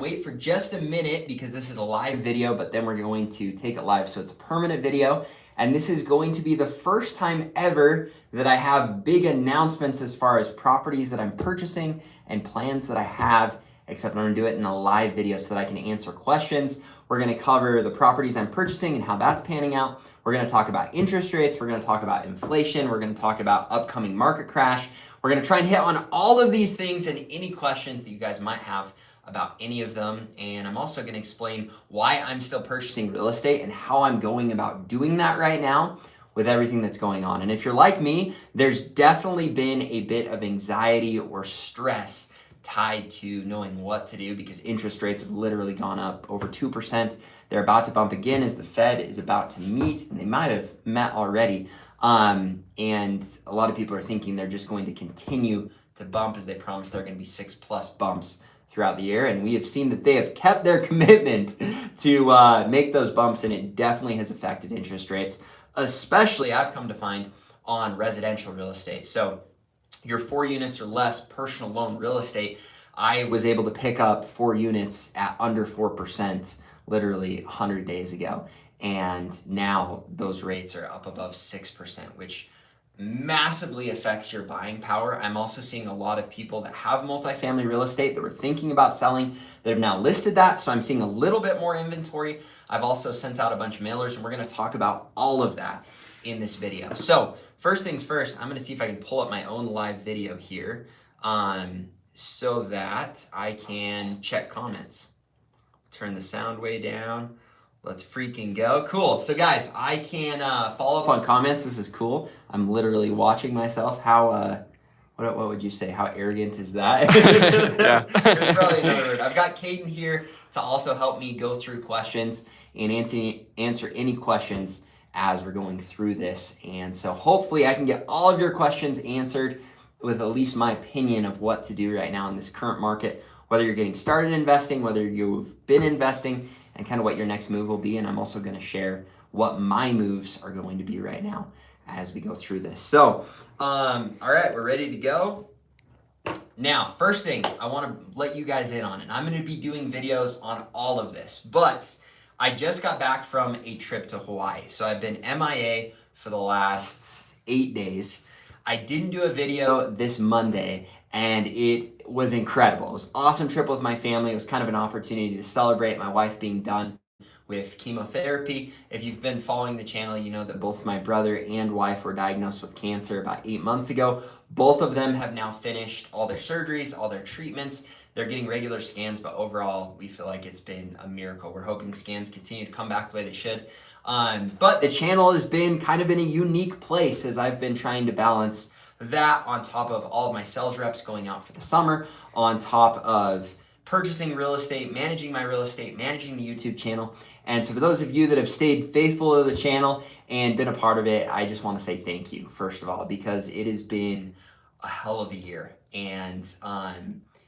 wait for just a minute because this is a live video, but then we're going to take it live. So it's a permanent video. And this is going to be the first time ever that I have big announcements as far as properties that I'm purchasing and plans that I have, except I'm gonna do it in a live video so that I can answer questions. We're gonna cover the properties I'm purchasing and how that's panning out. We're gonna talk about interest rates. We're gonna talk about inflation. We're gonna talk about upcoming market crash. We're gonna try and hit on all of these things and any questions that you guys might have about any of them. And I'm also gonna explain why I'm still purchasing real estate and how I'm going about doing that right now with everything that's going on. And if you're like me, there's definitely been a bit of anxiety or stress tied to knowing what to do because interest rates have literally gone up over 2%. They're about to bump again as the Fed is about to meet, and they might have met already. And a lot of people are thinking they're just going to continue to bump as they promise they're going to be 6+ bumps throughout the year. And we have seen that they have kept their commitment to make those bumps, and it definitely has affected interest rates, especially I've come to find on residential real estate. So your 4 units or less personal loan real estate, I was able to pick up 4 units at under 4% literally 100 days ago. And now those rates are up above 6%, which massively affects your buying power. I'm also seeing a lot of people that have multifamily real estate that were thinking about selling that have now listed that. So I'm seeing a little bit more inventory. I've also sent out a bunch of mailers, and we're going to talk about all of that in this video. So first things first, I'm going to see if I can pull up my own live video here so that I can check comments. Turn the sound way down. Let's freaking go. Cool. So guys, I can follow up on comments. This is cool. I'm literally watching myself. How, what would you say? How arrogant is that? Yeah. There's probably another word. I've got Caden here to also help me go through questions and answer any questions as we're going through this. And so hopefully I can get all of your questions answered with at least my opinion of what to do right now in this current market, whether you're getting started investing, whether you've been investing, and kind of what your next move will be. And I'm also going to share what my moves are going to be right now as we go through this. So, all right, we're ready to go. Now, first thing I want to let you guys in on, and I'm going to be doing videos on all of this, but I just got back from a trip to Hawaii. So I've been MIA for the last 8 days. I didn't do a video this Monday, and it was incredible. It was an awesome trip with my family. It was kind of an opportunity to celebrate my wife being done with chemotherapy. If you've been following the channel, you know that both my brother and wife were diagnosed with cancer about 8 months ago. Both of them have now finished all their surgeries, all their treatments. They're getting regular scans, but overall, we feel like it's been a miracle. We're hoping scans continue to come back the way they should. But the channel has been kind of in a unique place as I've been trying to balance that on top of all of my sales reps going out for the summer, on top of purchasing real estate, managing my real estate, managing the YouTube channel. And so for those of you that have stayed faithful to the channel and been a part of it, I just want to say thank you, first of all, because it has been a hell of a year. And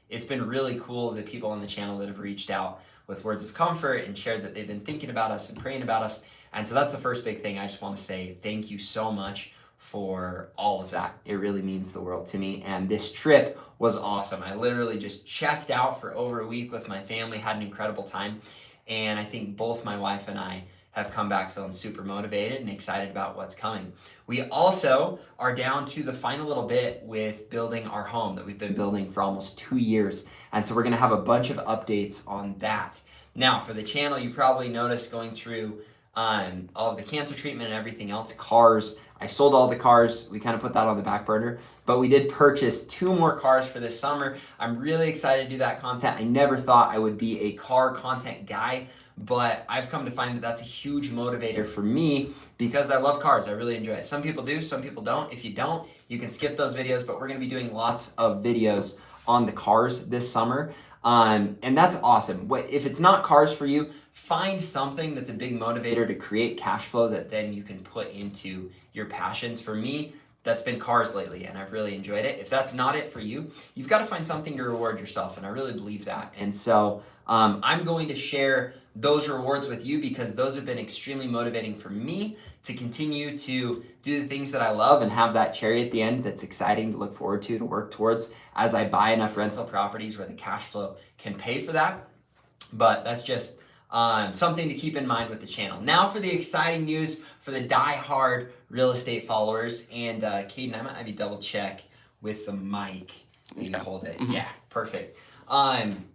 it's been really cool, the people on the channel that have reached out with words of comfort and shared that they've been thinking about us and praying about us. And so that's the first big thing. I just want to say thank you so much for all of that. It really means the world to me. And this trip was awesome. I literally just checked out for over a week with my family, had an incredible time. And I think both my wife and I have come back feeling super motivated and excited about what's coming. We also are down to the final little bit with building our home that we've been building for almost 2 years. And so we're going to have a bunch of updates on that. Now, for the channel, you probably noticed going through all of the cancer treatment and everything else, cars. I sold all the cars. We kind of put that on the back burner, but we did purchase 2 more cars for this summer. I'm really excited to do that content. I never thought I would be a car content guy, but I've come to find that that's a huge motivator for me because I love cars. I really enjoy it. Some people do, some people don't. If you don't, you can skip those videos, but we're going to be doing lots of videos on the cars this summer. And that's awesome. If it's not cars for you, find something that's a big motivator to create cash flow that then you can put into your passions. For me, that's been cars lately, and I've really enjoyed it. If that's not it for you, you've got to find something to reward yourself, and I really believe that. And so I'm going to share those rewards with you because those have been extremely motivating for me to continue to do the things that I love and have that cherry at the end that's exciting to look forward to work towards as I buy enough rental properties where the cash flow can pay for that. But that's just something to keep in mind with the channel. Now for the exciting news for the die-hard real estate followers. And Caden, I might have you double check with the mic. You can hold it. Yeah, perfect.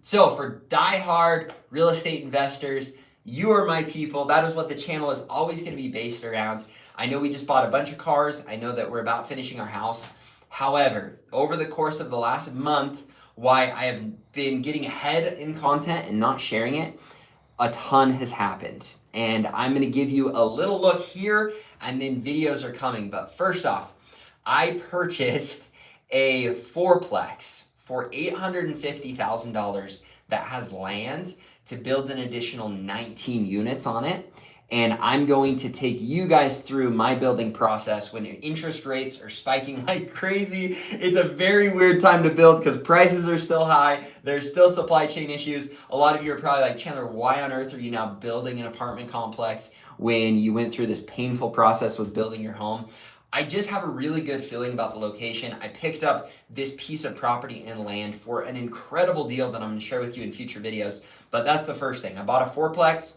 So for die-hard real estate investors, you are my people. That is what the channel is always going to be based around. I know we just bought a bunch of cars. I know that we're about finishing our house. However, over the course of the last month, why I have been getting ahead in content and not sharing it, a ton has happened. And I'm going to give you a little look here, and then videos are coming. But first off, I purchased a fourplex for $850,000 that has land to build an additional 19 units on it. And I'm going to take you guys through my building process when interest rates are spiking like crazy. It's a very weird time to build because prices are still high. There's still supply chain issues. A lot of you are probably like, Chandler, why on earth are you now building an apartment complex when you went through this painful process with building your home? I just have a really good feeling about the location. I picked up this piece of property and land for an incredible deal that I'm going to share with you in future videos. But that's the first thing. I bought a fourplex.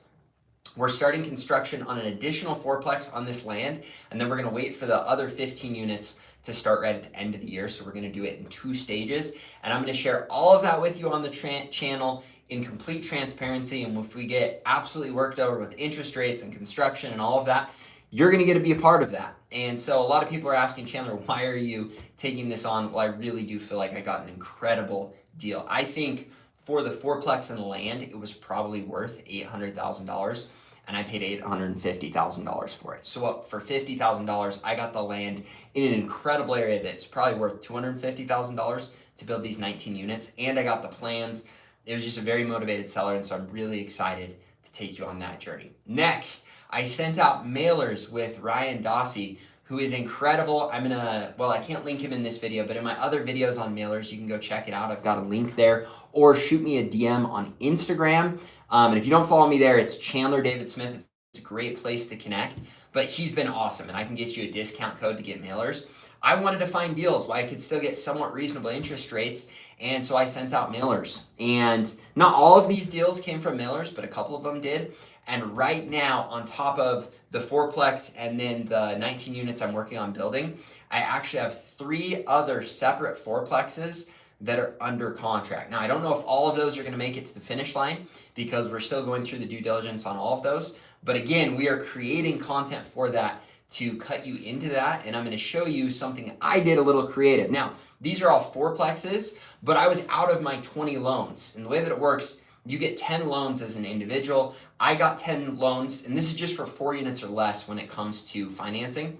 We're starting construction on an additional fourplex on this land, and then we're going to wait for the other 15 units to start right at the end of the year. So we're going to do it in 2 stages, and I'm going to share all of that with you on the channel in complete transparency. And if we get absolutely worked over with interest rates and construction and all of that, you're going to get to be a part of that. And so a lot of people are asking, Chandler, why are you taking this on? Well, I really do feel like I got an incredible deal. I think for the fourplex and the land, it was probably worth $800,000. And I paid $850,000 for it. So for $50,000, I got the land in an incredible area that's probably worth $250,000 to build these 19 units. And I got the plans. It was just a very motivated seller, and so I'm really excited to take you on that journey. Next, I sent out mailers with Ryan Dossie, who is incredible. I can't link him in this video, but in my other videos on mailers, you can go check it out. I've got a link there, or shoot me a DM on Instagram. And if you don't follow me there, it's Chandler David Smith. It's a great place to connect, but he's been awesome, and I can get you a discount code to get mailers. I wanted to find deals where I could still get somewhat reasonable interest rates, and so I sent out mailers. And not all of these deals came from mailers, but a couple of them did. And right now, on top of the fourplex and then the 19 units I'm working on building, I actually have 3 other separate fourplexes that are under contract. Now, I don't know if all of those are going to make it to the finish line because we're still going through the due diligence on all of those. But again, we are creating content for that to cut you into that, and I'm going to show you something I did a little creative. Now, these are all fourplexes, but I was out of my 20 loans. And the way that it works, you get 10 loans as an individual. I got 10 loans, and this is just for 4 units or less when it comes to financing.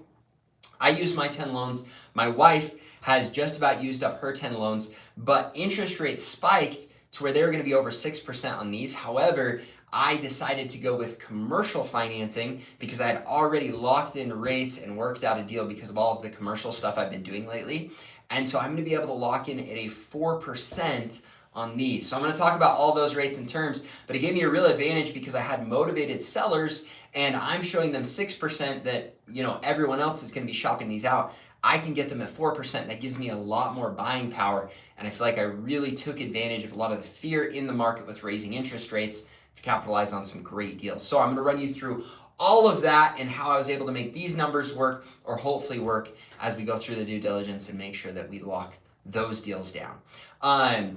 I used my 10 loans. My wife has just about used up her 10 loans, but interest rates spiked to where they were going to be over 6% on these. However, I decided to go with commercial financing because I had already locked in rates and worked out a deal because of all of the commercial stuff I've been doing lately. And so I'm going to be able to lock in at a 4% on these. So I'm going to talk about all those rates and terms, but it gave me a real advantage because I had motivated sellers and I'm showing them 6% that, everyone else is going to be shopping these out. I can get them at 4%. That gives me a lot more buying power. And I feel like I really took advantage of a lot of the fear in the market with raising interest rates to capitalize on some great deals. So I'm going to run you through all of that and how I was able to make these numbers work, or hopefully work, as we go through the due diligence and make sure that we lock those deals down.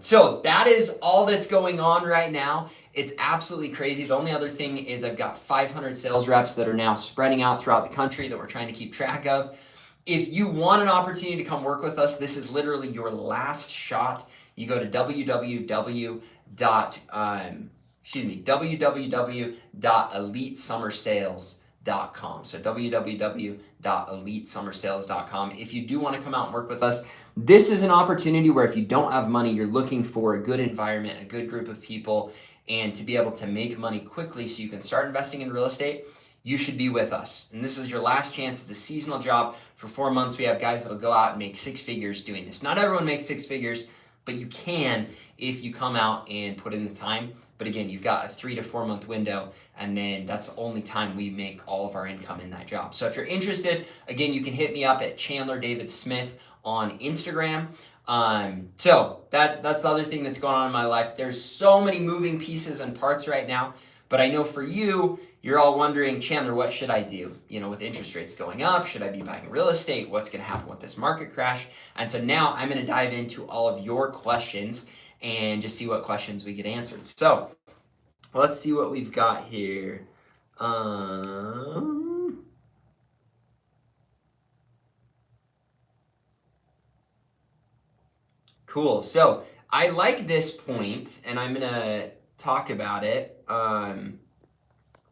So that is all that's going on right now. It's absolutely crazy. The only other thing is I've got 500 sales reps that are now spreading out throughout the country that we're trying to keep track of. If you want an opportunity to come work with us, this is literally your last shot. You go to www.elitesummersales.com. So www.elitesummersales.com. If you do want to come out and work with us, this is an opportunity where if you don't have money, you're looking for a good environment, a good group of people, and to be able to make money quickly so you can start investing in real estate, you should be with us. And this is your last chance. It's a seasonal job. For 4 months, we have guys that'll go out and make 6 figures doing this. Not everyone makes 6 figures, but you can if you come out and put in the time. But again, you've got a 3 to 4 month window, and then that's the only time we make all of our income in that job. So if you're interested, again, you can hit me up at Chandler David Smith on Instagram. So that's the other thing that's going on in my life. There's so many moving pieces and parts right now, but I know for you, you're all wondering, Chandler, what should I do? With interest rates going up, should I be buying real estate? What's going to happen with this market crash? And so now I'm going to dive into all of your questions and just see what questions we get answered. So let's see what we've got here. Cool. So I like this point, and I'm gonna talk about it. Let's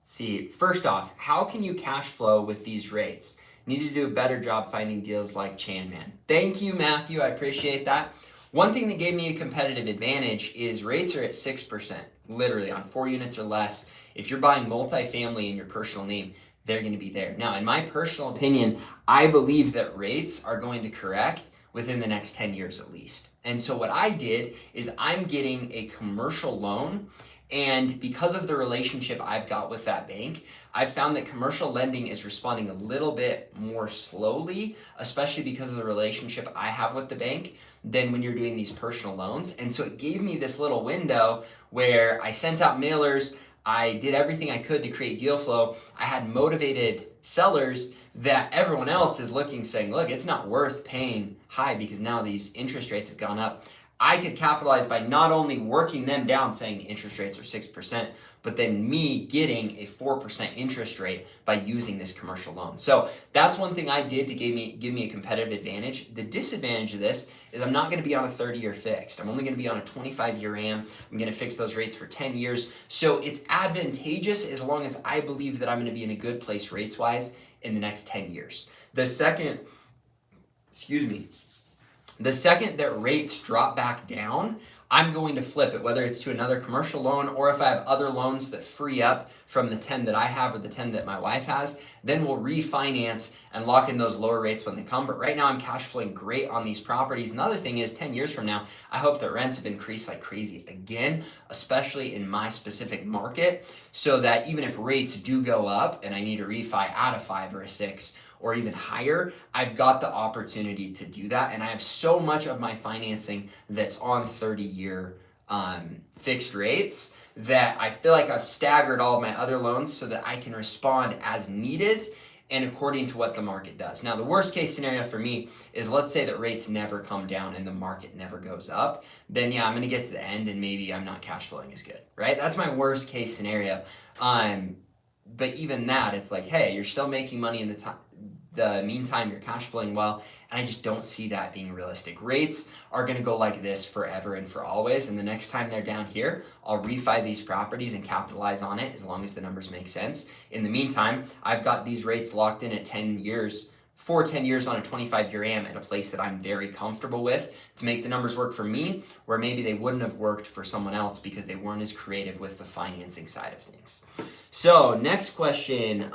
see. First off, how can you cash flow with these rates? Need to do a better job finding deals like Chan. Thank you, Matthew. I appreciate that. One thing that gave me a competitive advantage is rates are at 6%, literally on 4 units or less. If you're buying multifamily in your personal name, they're going to be there. Now, in my personal opinion, I believe that rates are going to correct within the next 10 years at least. And so what I did is I'm getting a commercial loan, and because of the relationship I've got with that bank, I've found that commercial lending is responding a little bit more slowly, especially because of the relationship I have with the bank, than when you're doing these personal loans. And so it gave me this little window where I sent out mailers, I did everything I could to create deal flow. I had motivated sellers that everyone else is looking, saying, look, it's not worth paying high because now these interest rates have gone up. I could capitalize by not only working them down, saying interest rates are 6%, but then me getting a 4% interest rate by using this commercial loan. So that's one thing I did to give me a competitive advantage. The disadvantage of this is I'm not going to be on a 30-year fixed. I'm only going to be on a 25-year AM. I'm going to fix those rates for 10 years. So it's advantageous as long as I believe that I'm going to be in a good place rates-wise in the next 10 years. The second that rates drop back down, I'm going to flip it, whether it's to another commercial loan or if I have other loans that free up from the 10 that I have or the 10 that my wife has, then we'll refinance and lock in those lower rates when they come. But right now I'm cash flowing great on these properties. Another thing is 10 years from now, I hope that rents have increased like crazy again, especially in my specific market, so that even if rates do go up and I need to refi at a 5 or a 6, or even higher, I've got the opportunity to do that. And I have so much of my financing that's on 30-year fixed rates that I feel like I've staggered all of my other loans so that I can respond as needed and according to what the market does. Now, the worst case scenario for me is, let's say that rates never come down and the market never goes up. Then yeah, I'm gonna get to the end and maybe I'm not cash flowing as good, right? That's my worst case scenario. But even that, it's like, hey, you're still making money in the meantime, you're cash flowing well, and I just don't see that being realistic. Rates are going to go like this forever and for always, and the next time they're down here, I'll refi these properties and capitalize on it as long as the numbers make sense. In the meantime, I've got these rates locked in at 10 years, for 10 years on a 25-year AM at a place that I'm very comfortable with to make the numbers work for me, where maybe they wouldn't have worked for someone else because they weren't as creative with the financing side of things. So next question,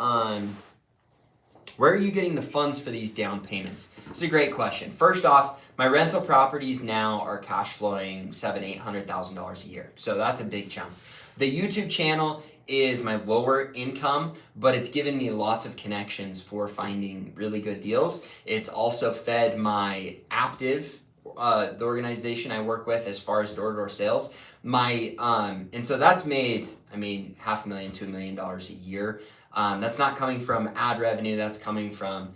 where are you getting the funds for these down payments? It's a great question. First off, my rental properties now are cash flowing $700,000-800,000 a year. So that's a big chunk. The YouTube channel is my lower income, but it's given me lots of connections for finding really good deals. It's also fed my Aptive, the organization I work with as far as door-to-door sales. And so that's made, $500,000 to $1 million a year. That's not coming from ad revenue. That's coming from,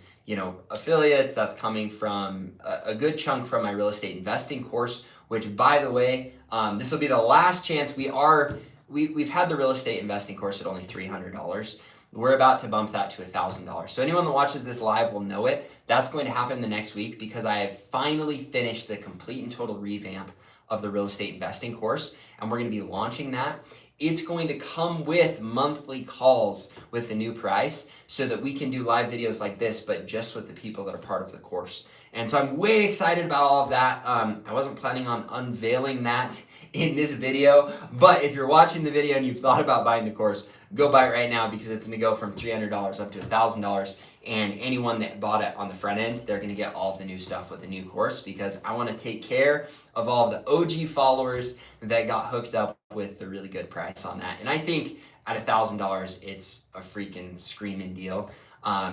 affiliates. That's coming from a good chunk from my real estate investing course, which, by the way, this will be the last chance. We've had the real estate investing course at only $300. We're about to bump that to $1,000. So anyone that watches this live will know it. That's going to happen the next week because I have finally finished the complete and total revamp of the real estate investing course, and we're going to be launching that. It's going to come with monthly calls with the new price so that we can do live videos like this, but just with the people that are part of the course. And so I'm way excited about all of that. I wasn't planning on unveiling that in this video, but if you're watching the video and you've thought about buying the course, go buy it right now because it's going to go from $300 up to $1,000. And anyone that bought it on the front end, they're going to get all of the new stuff with the new course because I want to take care of all of the OG followers that got hooked up with the really good price on that. And I think at $1,000, it's a freaking screaming deal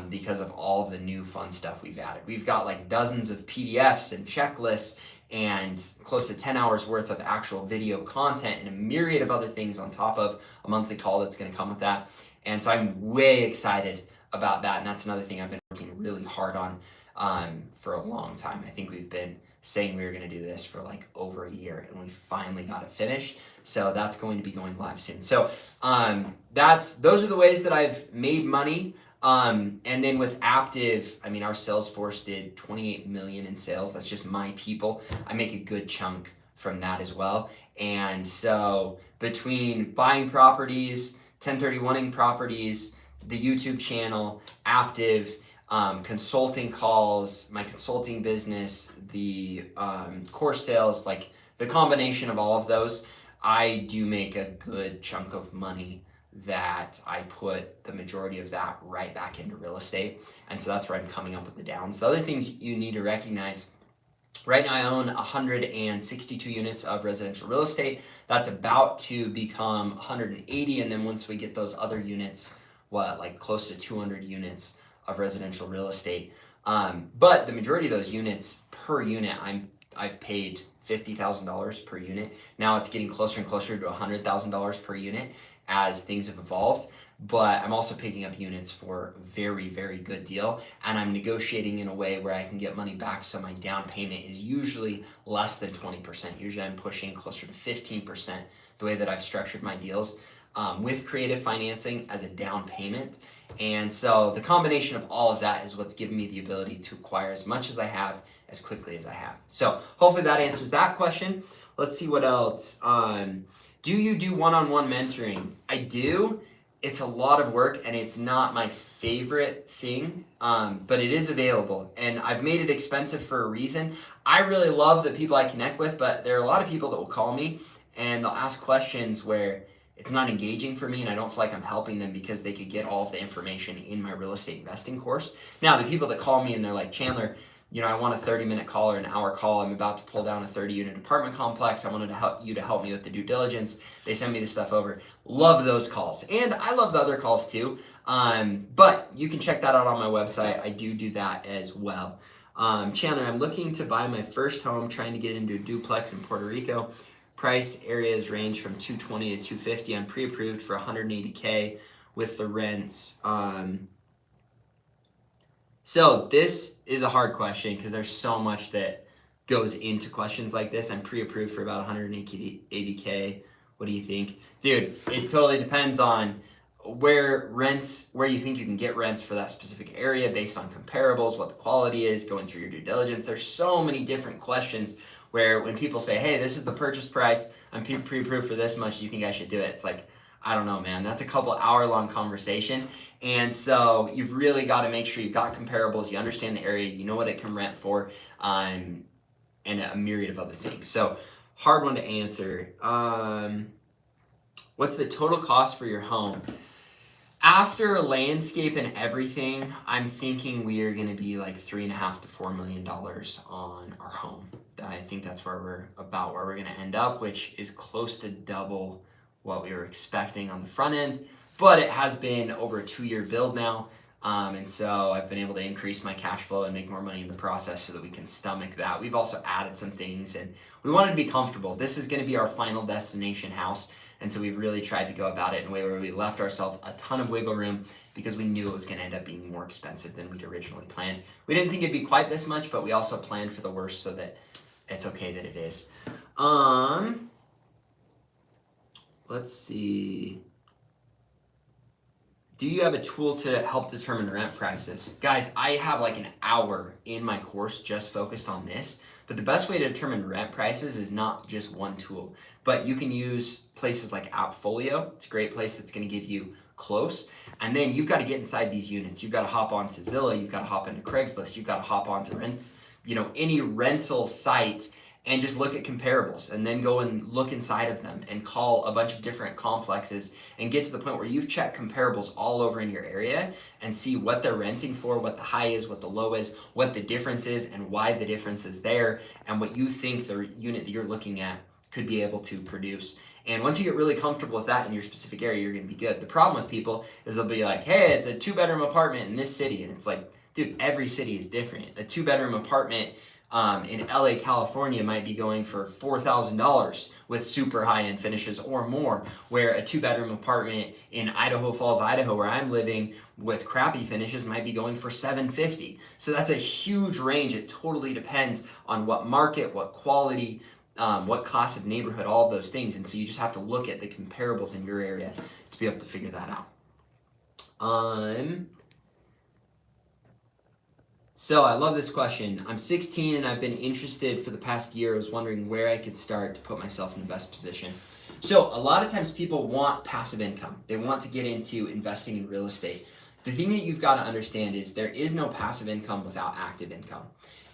because of all of the new fun stuff we've added. We've got like dozens of PDFs and checklists and close to 10 hours worth of actual video content and a myriad of other things on top of a monthly call that's going to come with that. And so I'm way excited about that. And that's another thing I've been working really hard on for a long time. I think we've been saying we were going to do this for like over a year, and we finally got it finished. So that's going to be going live soon. So those are the ways that I've made money. And then with Aptive, I mean, our sales force did 28 million in sales. That's just my people. I make a good chunk from that as well. And so between buying properties, 1031ing properties, the YouTube channel, Aptive, consulting calls, my consulting business, the course sales, like the combination of all of those, I do make a good chunk of money that I put the majority of that right back into real estate. And so that's where I'm coming up with the downs. The other things you need to recognize, right now I own 162 units of residential real estate. That's about to become 180. And then once we get those other units, like close to 200 units of residential real estate. But the majority of those units per unit, I've paid $50,000 per unit. Now it's getting closer and closer to $100,000 per unit as things have evolved. But I'm also picking up units for a very, very good deal. And I'm negotiating in a way where I can get money back. So my down payment is usually less than 20%. Usually I'm pushing closer to 15% the way that I've structured my deals with creative financing as a down payment. And so the combination of all of that is what's given me the ability to acquire as much as I have as quickly as I have. So hopefully that answers that question. Let's see what else. Do you do one-on-one mentoring? I do. It's a lot of work and it's not my favorite thing, but it is available. And I've made it expensive for a reason. I really love the people I connect with, but there are a lot of people that will call me and they'll ask questions where it's not engaging for me and I don't feel like I'm helping them because they could get all of the information in my real estate investing course. Now, the people that call me and they're like, Chandler, I want a 30-minute call or an hour call. I'm about to pull down a 30-unit apartment complex. I wanted you to help me with the due diligence. They send me the stuff over. Love those calls. And I love the other calls too. But you can check that out on my website. I do that as well. Chandler, I'm looking to buy my first home, trying to get into a duplex in Puerto Rico. Price areas range from 220 to 250. I'm pre-approved for 180K with the rents. So this is a hard question because there's so much that goes into questions like this. I'm pre-approved for about 180K. What do you think? Dude, it totally depends on where you think you can get rents for that specific area based on comparables, what the quality is, going through your due diligence. There's so many different questions where when people say, hey, this is the purchase price, I'm pre-approved for this much, do you think I should do it? It's like, I don't know, man. That's a couple hour-long conversation. And so you've really got to make sure you've got comparables, you understand the area, you know what it can rent for, and a myriad of other things. So hard one to answer. What's the total cost for your home? After landscape and everything, I'm thinking we are going to be like $3.5 to $4 million on our home. I think that's where we're going to end up, which is close to double what we were expecting on the front end, but it has been over a 2-year build now. And so I've been able to increase my cash flow and make more money in the process so that we can stomach that. We've also added some things and we wanted to be comfortable. This is going to be our final destination house. And so we've really tried to go about it in a way where we left ourselves a ton of wiggle room because we knew it was going to end up being more expensive than we'd originally planned. We didn't think it'd be quite this much, but we also planned for the worst so that it's okay that it is. Let's see. Do you have a tool to help determine rent prices? Guys, I have like an hour in my course just focused on this, but the best way to determine rent prices is not just one tool, but you can use places like Appfolio. It's a great place that's going to give you close. And then you've got to get inside these units. You've got to hop onto Zillow. You've got to hop into Craigslist. You've got to hop onto any rental site and just look at comparables and then go and look inside of them and call a bunch of different complexes and get to the point where you've checked comparables all over in your area and see what they're renting for, what the high is, what the low is, what the difference is and why the difference is there and what you think the unit that you're looking at could be able to produce. And once you get really comfortable with that in your specific area, you're going to be good. The problem with people is they'll be like, hey, it's a 2-bedroom apartment in this city. And it's like, dude, every city is different. A 2-bedroom apartment in LA, California might be going for $4,000 with super high-end finishes or more, where a 2-bedroom apartment in Idaho Falls, Idaho, where I'm living, with crappy finishes might be going for $750. So that's a huge range. It totally depends on what market, what quality, what class of neighborhood, all of those things. And so you just have to look at the comparables in your area to be able to figure that out. So I love this question. I'm 16 and I've been interested for the past year. I was wondering where I could start to put myself in the best position. So a lot of times people want passive income. They want to get into investing in real estate. The thing that you've got to understand is there is no passive income without active income.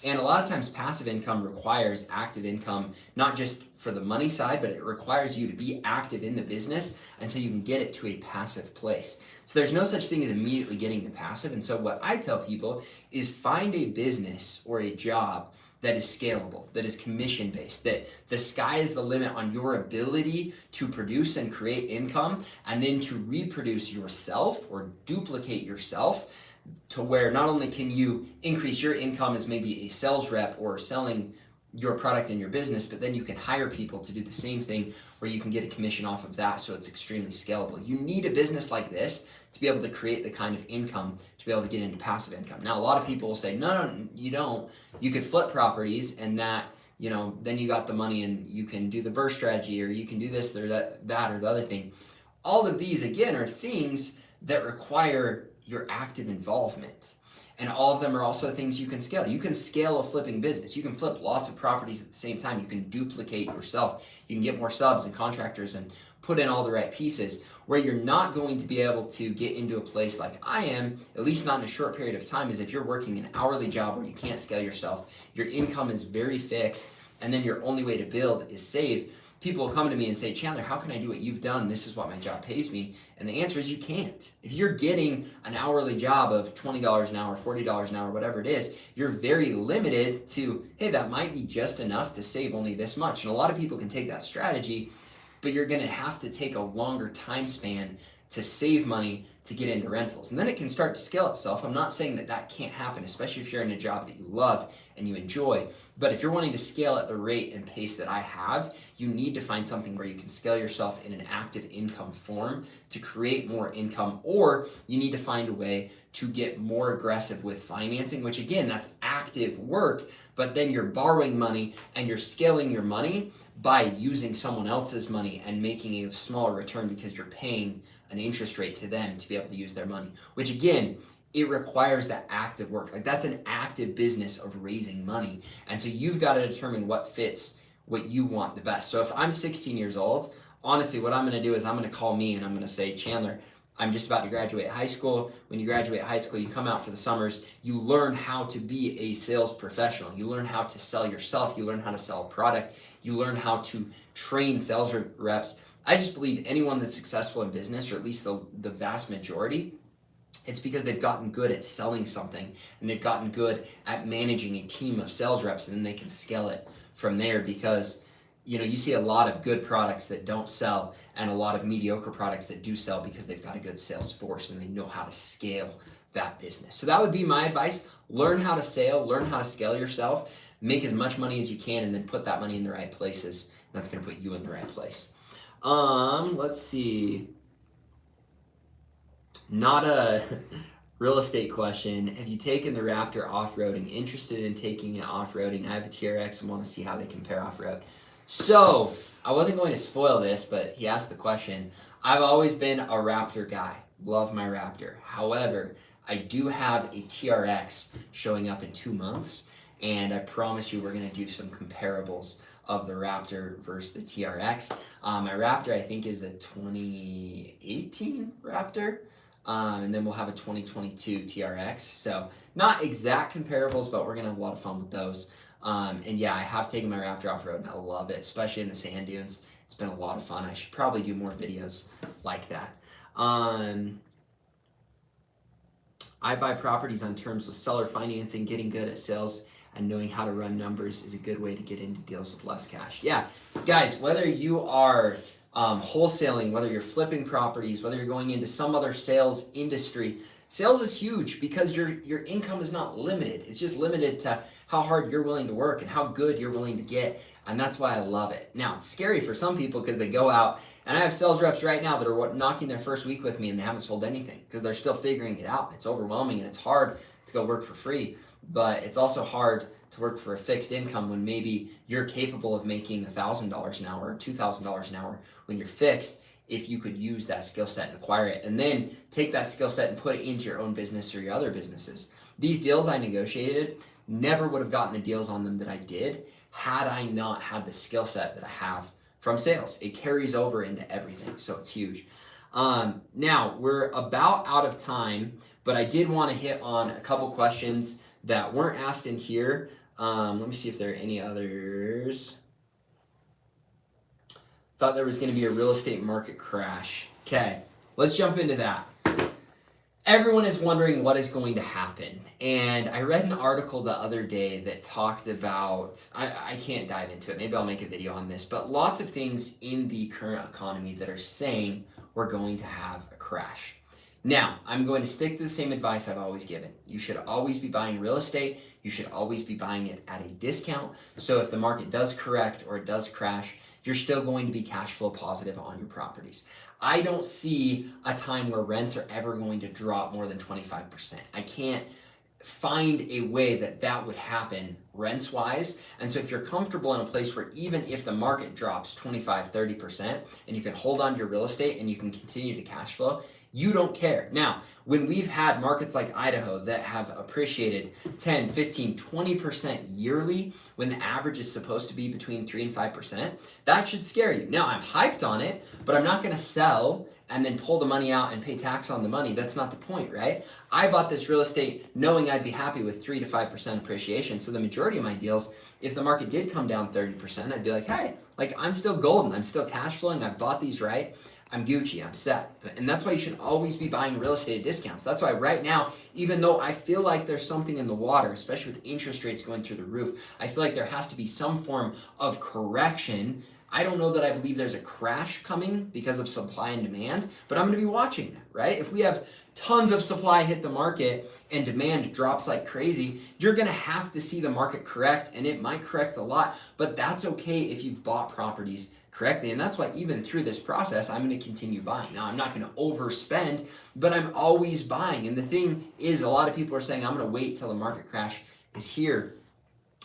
And a lot of times passive income requires active income, not just for the money side, but it requires you to be active in the business until you can get it to a passive place. So there's no such thing as immediately getting to passive. And so what I tell people is find a business or a job that is scalable, that is commission-based, that the sky is the limit on your ability to produce and create income, and then to reproduce yourself or duplicate yourself to where not only can you increase your income as maybe a sales rep or selling your product in your business, but then you can hire people to do the same thing where you can get a commission off of that, so it's extremely scalable. You need a business like this to be able to create the kind of income to be able to get into passive income. Now, a lot of people will say, no, you don't. You could flip properties and that, then you got the money and you can do the burst strategy or you can do this or that or the other thing. All of these, again, are things that require your active involvement. And all of them are also things you can scale. You can scale a flipping business. You can flip lots of properties at the same time. You can duplicate yourself. You can get more subs and contractors and put in all the right pieces. Where you're not going to be able to get into a place like I am, at least not in a short period of time, is if you're working an hourly job where you can't scale yourself, your income is very fixed, and then your only way to build is save. People will come to me and say, Chandler, how can I do what you've done? This is what my job pays me. And the answer is you can't. If you're getting an hourly job of $20 an hour, $40 an hour, whatever it is, you're very limited to, hey, that might be just enough to save only this much. And a lot of people can take that strategy, but you're going to have to take a longer time span to save money to get into rentals. And then it can start to scale itself. I'm not saying that that can't happen, especially if you're in a job that you love and you enjoy. But if you're wanting to scale at the rate and pace that I have, you need to find something where you can scale yourself in an active income form to create more income, or you need to find a way to get more aggressive with financing, which again, that's active work, but then you're borrowing money and you're scaling your money by using someone else's money and making a smaller return because you're paying an interest rate to them to be able to use their money, which again, it requires that active work. Like that's an active business of raising money. And so you've got to determine what fits what you want the best. So if I'm 16 years old, honestly, what I'm going to do is I'm going to call me and I'm going to say, Chandler, I'm just about to graduate high school. When you graduate high school, you come out for the summers, you learn how to be a sales professional. You learn how to sell yourself. You learn how to sell a product. You learn how to train sales reps. I just believe anyone that's successful in business, or at least the vast majority, it's because they've gotten good at selling something and they've gotten good at managing a team of sales reps, and then they can scale it from there because you see a lot of good products that don't sell and a lot of mediocre products that do sell because they've got a good sales force and they know how to scale that business. So that would be my advice. Learn how to sell, learn how to scale yourself, make as much money as you can, and then put that money in the right places. And that's going to put you in the right place. Let's see. Not a real estate question. Have you taken the Raptor off-roading? Interested in taking it off-roading? I have a TRX and want to see how they compare off-road. So, I wasn't going to spoil this, but he asked the question. I've always been a Raptor guy. Love my Raptor. However, I do have a TRX showing up in 2 months, and I promise you we're going to do some comparables of the Raptor versus the TRX. My Raptor, I think, is a 2018 Raptor. And then we'll have a 2022 TRX. So not exact comparables, but we're going to have a lot of fun with those. And yeah, I have taken my Raptor off-road and I love it, especially in the sand dunes. It's been a lot of fun. I should probably do more videos like that. I buy properties on terms with seller financing. Getting good at sales and knowing how to run numbers is a good way to get into deals with less cash. Yeah, guys, whether you are wholesaling, whether you're flipping properties, whether you're going into some other sales industry. Sales is huge because your income is not limited. It's just limited to how hard you're willing to work and how good you're willing to get. And that's why I love it. Now, it's scary for some people because they go out, and I have sales reps right now that are knocking their first week with me and they haven't sold anything because they're still figuring it out. It's overwhelming and it's hard to go work for free, but it's also hard to work for a fixed income when maybe you're capable of making $1,000 an hour or $2,000 an hour when you're fixed. If you could use that skill set and acquire it and then take that skill set and put it into your own business or your other businesses. These deals I negotiated never would have gotten the deals on them that I did had I not had the skill set that I have from sales. It carries over into everything, so it's huge. Now, we're about out of time, but I did want to hit on a couple questions that weren't asked in here. Let me see if there are any others. Thought there was going to be a real estate market crash. Okay, let's jump into that. Everyone is wondering what is going to happen. And I read an article the other day that talked about, I can't dive into it, maybe I'll make a video on this, but lots of things in the current economy that are saying we're going to have a crash. Now, I'm going to stick to the same advice I've always given. You should always be buying real estate. You should always be buying it at a discount. So if the market does correct or it does crash, you're still going to be cash flow positive on your properties. I don't see a time where rents are ever going to drop more than 25%. I can't find a way that that would happen rents wise. And so if you're comfortable in a place where even if the market drops 25, 30% and you can hold on to your real estate and you can continue to cash flow, you don't care. Now, when we've had markets like Idaho that have appreciated 10, 15, 20% yearly, when the average is supposed to be between 3 and 5%, that should scare you. Now, I'm hyped on it, but I'm not going to sell and then pull the money out and pay tax on the money. That's not the point, right? I bought this real estate knowing I'd be happy with 3 to 5% appreciation. So the majority of my deals, if the market did come down 30%, I'd be like, hey, like I'm still golden. I'm still cash flowing. I bought these right. I'm Gucci, I'm set. And that's why you should always be buying real estate at discounts. That's why right now, even though I feel like there's something in the water, especially with interest rates going through the roof, I feel like there has to be some form of correction. I don't know that I believe there's a crash coming because of supply and demand, but I'm gonna be watching that, right? If we have tons of supply hit the market and demand drops like crazy, you're gonna have to see the market correct, and it might correct a lot, but that's okay if you bought properties correctly. And that's why even through this process, I'm going to continue buying. Now, I'm not going to overspend, but I'm always buying. And the thing is, a lot of people are saying, I'm going to wait till the market crash is here.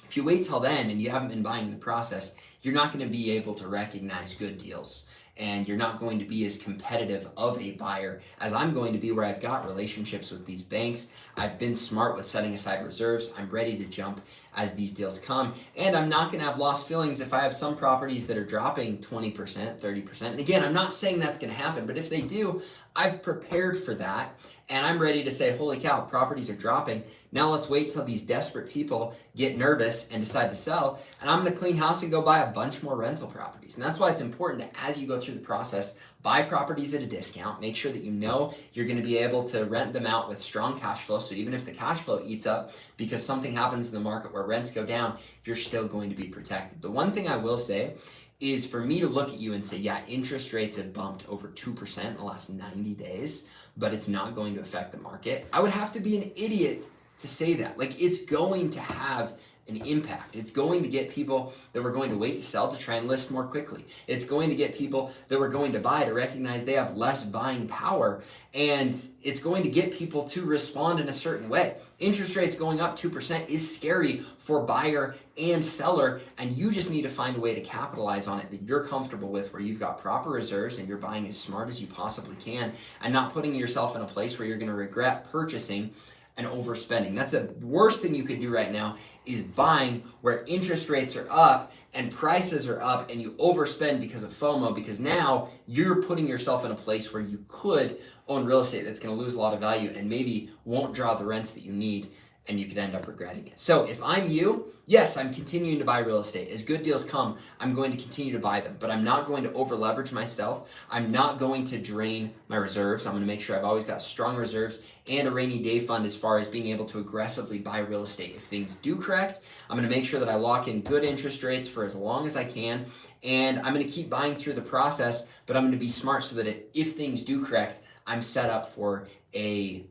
If you wait till then and you haven't been buying in the process, you're not going to be able to recognize good deals. And you're not going to be as competitive of a buyer as I'm going to be, where I've got relationships with these banks. I've been smart with setting aside reserves. I'm ready to jump as these deals come. And I'm not going to have lost feelings if I have some properties that are dropping 20%, 30%. And again, I'm not saying that's going to happen, but if they do, I've prepared for that. And I'm ready to say, holy cow, properties are dropping. Now let's wait till these desperate people get nervous and decide to sell. And I'm going to clean house and go buy a bunch more rental properties. And that's why it's important to, as you go through the process, buy properties at a discount. Make sure that you know you're going to be able to rent them out with strong cash flow. So even if the cash flow eats up because something happens in the market where rents go down, you're still going to be protected. The one thing I will say is for me to look at you and say, yeah, interest rates have bumped over 2% in the last 90 days, but it's not going to affect the market. I would have to be an idiot to say that. Like, it's going to have an impact. It's going to get people that were going to wait to sell to try and list more quickly. It's going to get people that were going to buy to recognize they have less buying power. And it's going to get people to respond in a certain way. Interest rates going up 2% is scary for buyer and seller, and you just need to find a way to capitalize on it that you're comfortable with, where you've got proper reserves and you're buying as smart as you possibly can and not putting yourself in a place where you're going to regret purchasing and overspending. That's the worst thing you could do right now, is buying where interest rates are up and prices are up and you overspend because of FOMO, because now you're putting yourself in a place where you could own real estate that's going to lose a lot of value and maybe won't draw the rents that you need and you could end up regretting it. So if I'm you, yes, I'm continuing to buy real estate. As good deals come, I'm going to continue to buy them, but I'm not going to over leverage myself. I'm not going to drain my reserves. I'm going to make sure I've always got strong reserves and a rainy day fund as far as being able to aggressively buy real estate. If things do correct, I'm going to make sure that I lock in good interest rates for as long as I can, and I'm going to keep buying through the process, but I'm going to be smart so that if things do correct, I'm set up for a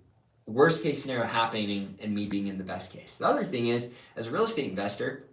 worst case scenario happening and me being in the best case. The other thing is, as a real estate investor,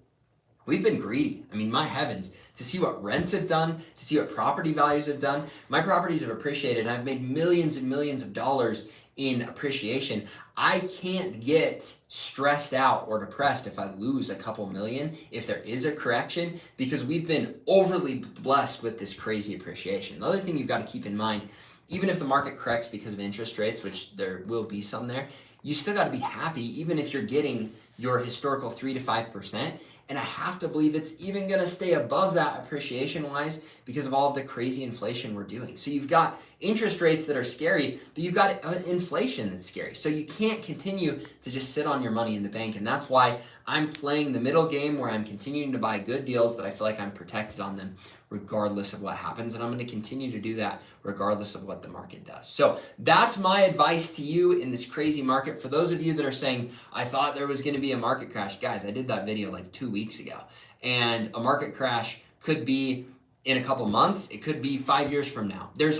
we've been greedy. I mean, my heavens, to see what rents have done, to see what property values have done. My properties have appreciated, and I've made millions and millions of dollars in appreciation. I can't get stressed out or depressed if I lose a couple million, if there is a correction, because we've been overly blessed with this crazy appreciation. The other thing you've got to keep in mind, even if the market corrects because of interest rates, which there will be some there, you still got to be happy even if you're getting your historical 3 to 5%. And I have to believe it's even going to stay above that appreciation-wise because of all of the crazy inflation we're doing. So you've got interest rates that are scary, but you've got inflation that's scary. So you can't continue to just sit on your money in the bank. And that's why I'm playing the middle game where I'm continuing to buy good deals that I feel like I'm protected on them regardless of what happens. And I'm going to continue to do that regardless of what the market does. So that's my advice to you in this crazy market. For those of you that are saying, I thought there was going to be a market crash, guys, I did that video like 2 weeks ago. And a market crash could be in a couple months. It could be 5 years from now. There's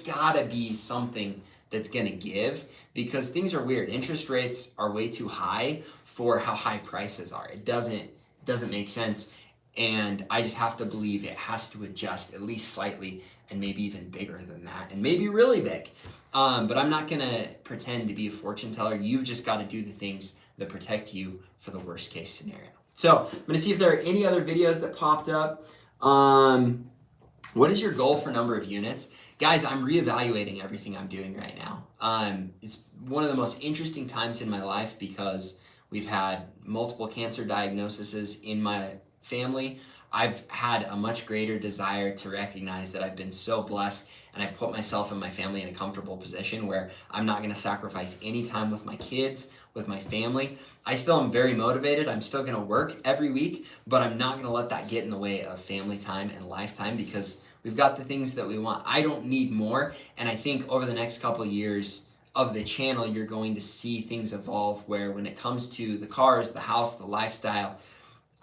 got to be something that's going to give because things are weird. Interest rates are way too high for how high prices are. It doesn't make sense. And I just have to believe it has to adjust at least slightly and maybe even bigger than that and maybe really big. But I'm not going to pretend to be a fortune teller. You've just got to do the things that protect you for the worst case scenario. So I'm going to see if there are any other videos that popped up. What is your goal for number of units? Guys, I'm reevaluating everything I'm doing right now. It's one of the most interesting times in my life because we've had multiple cancer diagnoses in my family. I've had a much greater desire to recognize that I've been so blessed and I put myself and my family in a comfortable position where I'm not going to sacrifice any time with my kids, with my family. I still am very motivated. I'm still going to work every week, but I'm not going to let that get in the way of family time and lifetime because we've got the things that we want. I don't need more. And I think over the next couple of years of the channel, you're going to see things evolve where when it comes to the cars, the house, the lifestyle,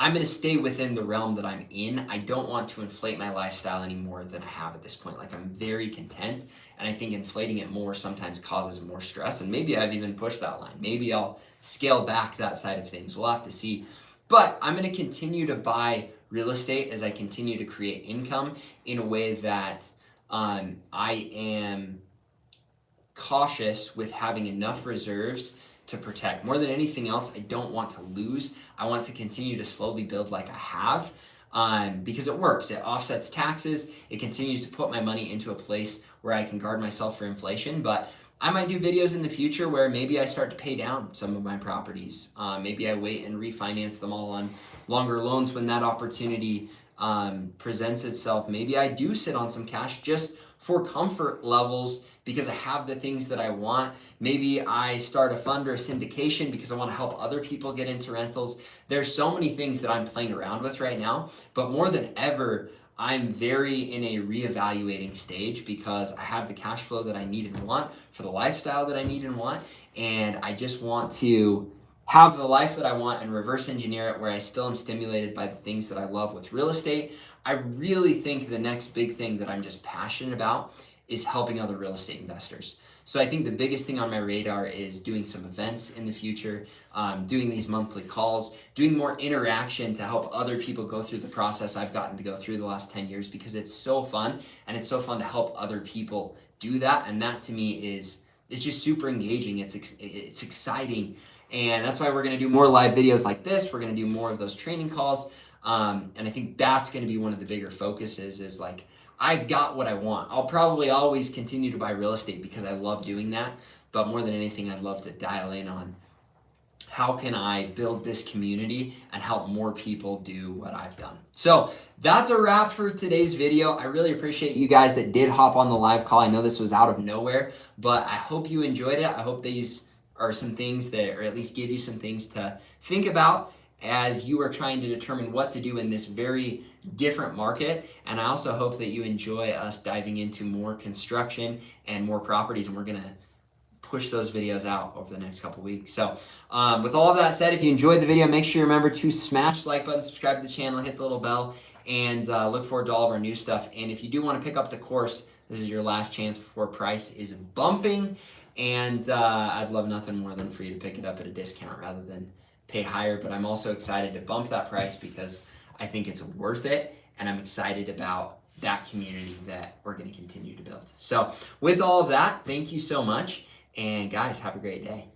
I'm going to stay within the realm that I'm in. I don't want to inflate my lifestyle any more than I have at this point. Like I'm very content, and I think inflating it more sometimes causes more stress, and maybe I've even pushed that line. Maybe I'll scale back that side of things. We'll have to see. But I'm going to continue to buy real estate as I continue to create income in a way that I am cautious with having enough reserves to protect. More than anything else, I don't want to lose. I want to continue to slowly build like I have because it works. It offsets taxes. It continues to put my money into a place where I can guard myself for inflation. But I might do videos in the future where maybe I start to pay down some of my properties. Maybe I wait and refinance them all on longer loans when that opportunity presents itself. Maybe I do sit on some cash just for comfort levels because I have the things that I want. Maybe I start a fund or a syndication because I want to help other people get into rentals. There's so many things that I'm playing around with right now, but more than ever, I'm very in a reevaluating stage because I have the cash flow that I need and want for the lifestyle that I need and want, and I just want to have the life that I want and reverse engineer it where I still am stimulated by the things that I love with real estate. I really think the next big thing that I'm just passionate about is helping other real estate investors. So I think the biggest thing on my radar is doing some events in the future, doing these monthly calls, doing more interaction to help other people go through the process I've gotten to go through the last 10 years because it's so fun, and it's so fun to help other people do that. And that to me is just super engaging. It's exciting. And that's why we're gonna do more live videos like this. We're gonna do more of those training calls. And I think that's gonna be one of the bigger focuses is like, I've got what I want. I'll probably always continue to buy real estate because I love doing that. But more than anything, I'd love to dial in on how can I build this community and help more people do what I've done. So that's a wrap for today's video. I really appreciate you guys that did hop on the live call. I know this was out of nowhere, but I hope you enjoyed it. I hope these are some things that, or at least give you some things to think about as you are trying to determine what to do in this very different market. And I also hope that you enjoy us diving into more construction and more properties, and we're gonna push those videos out over the next couple weeks. So with all of that said, if you enjoyed the video, make sure you remember to smash the like button, subscribe to the channel, hit the little bell, and look forward to all of our new stuff. And if you do want to pick up the course, this is your last chance before price is bumping. And I'd love nothing more than for you to pick it up at a discount rather than pay higher. But I'm also excited to bump that price because I think it's worth it, and I'm excited about that community that we're going to continue to build. So with all of that, thank you so much. And guys, have a great day.